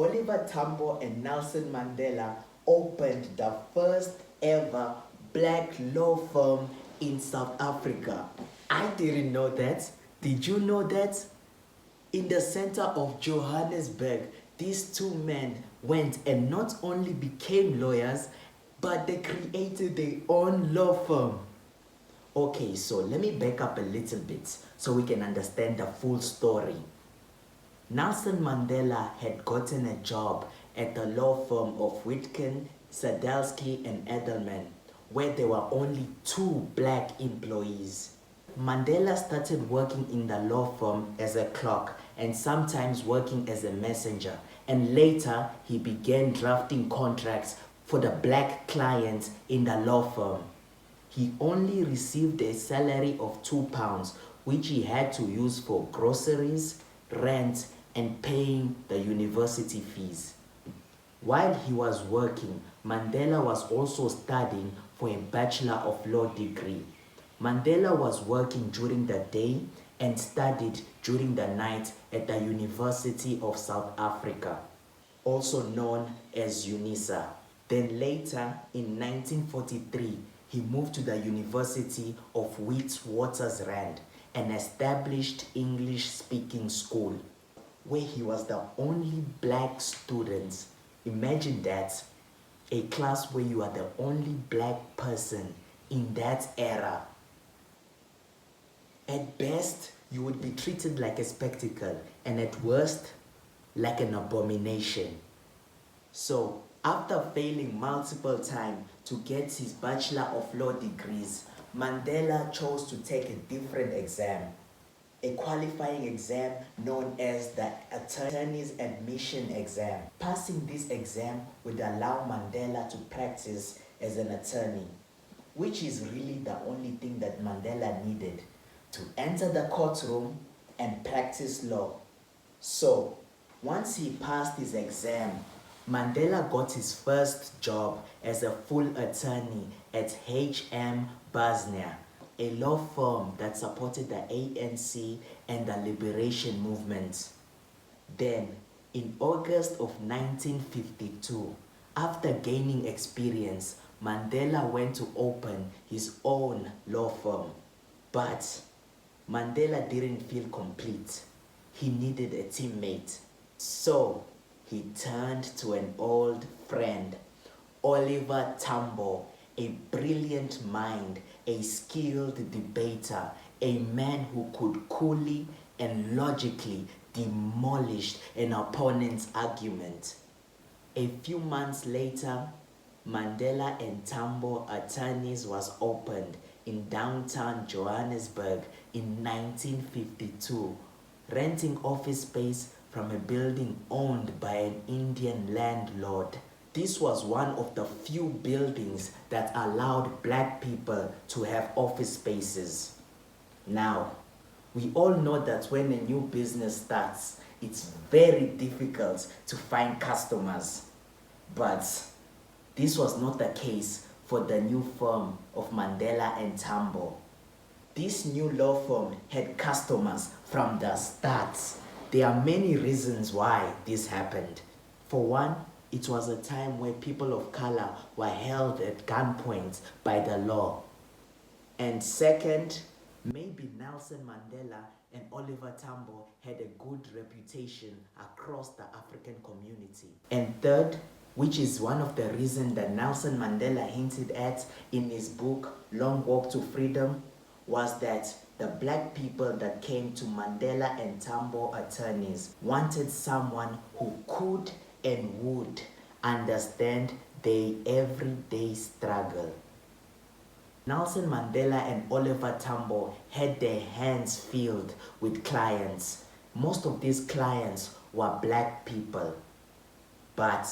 Oliver Tambo and Nelson Mandela opened the first ever black law firm in South Africa. I didn't know that. Did you know that? In the center of Johannesburg, these two men went and not only became lawyers, but they created their own law firm. Okay, so let me back up a little bit so we can understand the full story. Nelson Mandela had gotten a job at the law firm of Witkin, Sadelsky and Edelman, where there were only 2 black employees. Mandela started working in the law firm as a clerk and sometimes working as a messenger, and later he began drafting contracts for the black clients in the law firm. He only received a salary of £2, which he had to use for groceries, rent, and paying the university fees. While he was working, Mandela was also studying for a Bachelor of Law degree. Mandela was working during the day and studied during the night at the University of South Africa, also known as UNISA. Then later, in 1943, he moved to the University of Witwatersrand, an established English-speaking school, where he was the only black student. Imagine that, a class where you are the only black person in that era. At best, you would be treated like a spectacle, and at worst, like an abomination. So, after failing multiple times to get his Bachelor of Law degrees, Mandela chose to take a different exam, a qualifying exam known as the Attorneys Admission Exam. Passing this exam would allow Mandela to practice as an attorney, which is really the only thing that Mandela needed to enter the courtroom and practice law. So, once he passed his exam, Mandela got his first job as a full attorney at H.M. Basner, a law firm that supported the ANC and the liberation movement. Then, in August of 1952, after gaining experience, Mandela went to open his own law firm. But Mandela didn't feel complete. He needed a teammate. So, he turned to an old friend, Oliver Tambo, a brilliant mind, a skilled debater, a man who could coolly and logically demolish an opponent's argument. A few months later, Mandela and Tambo Attorneys was opened in downtown Johannesburg in 1952, renting office space from a building owned by an Indian landlord. This was one of the few buildings that allowed black people to have office spaces. Now, we all know that when a new business starts, it's very difficult to find customers. But this was not the case for the new firm of Mandela and Tambo. This new law firm had customers from the start. There are many reasons why this happened. For one, it was a time where people of color were held at gunpoint by the law. And second, maybe Nelson Mandela and Oliver Tambo had a good reputation across the African community. And third, which is one of the reasons that Nelson Mandela hinted at in his book, Long Walk to Freedom, was that the black people that came to Mandela and Tambo Attorneys wanted someone who could and would understand their everyday struggle. Nelson Mandela and Oliver Tambo had their hands filled with clients. Most of these clients were black people. But,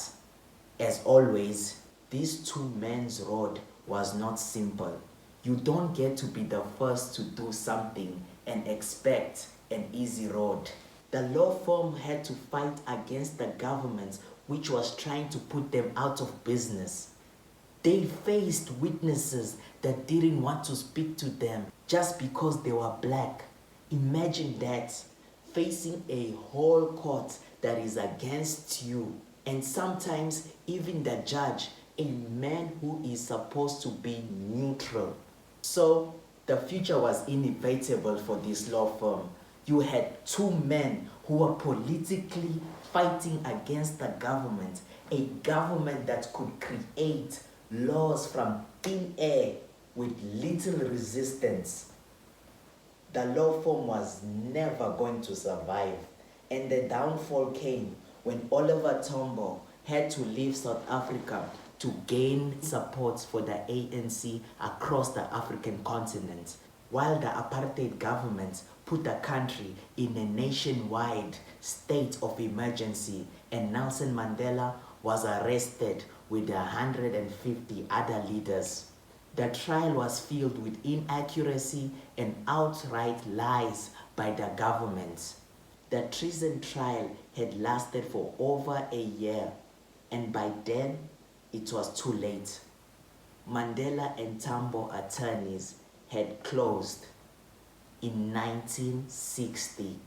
as always, this two men's road was not simple. You don't get to be the first to do something and expect an easy road. The law firm had to fight against the government, which was trying to put them out of business. They faced witnesses that didn't want to speak to them just because they were black. Imagine that, facing a whole court that is against you, and sometimes even the judge, a man who is supposed to be neutral. So the future was inevitable for this law firm. You had two men who were politically fighting against the government, a government that could create laws from thin air with little resistance. The law firm was never going to survive, and the downfall came when Oliver Tambo had to leave South Africa to gain support for the ANC across the African continent, while the apartheid government put the country in a nationwide state of emergency, and Nelson Mandela was arrested with 150 other leaders. The trial was filled with inaccuracy and outright lies by the government. The treason trial had lasted for over a year, and by then it was too late. Mandela and Tambo Attorneys had closed in 1960.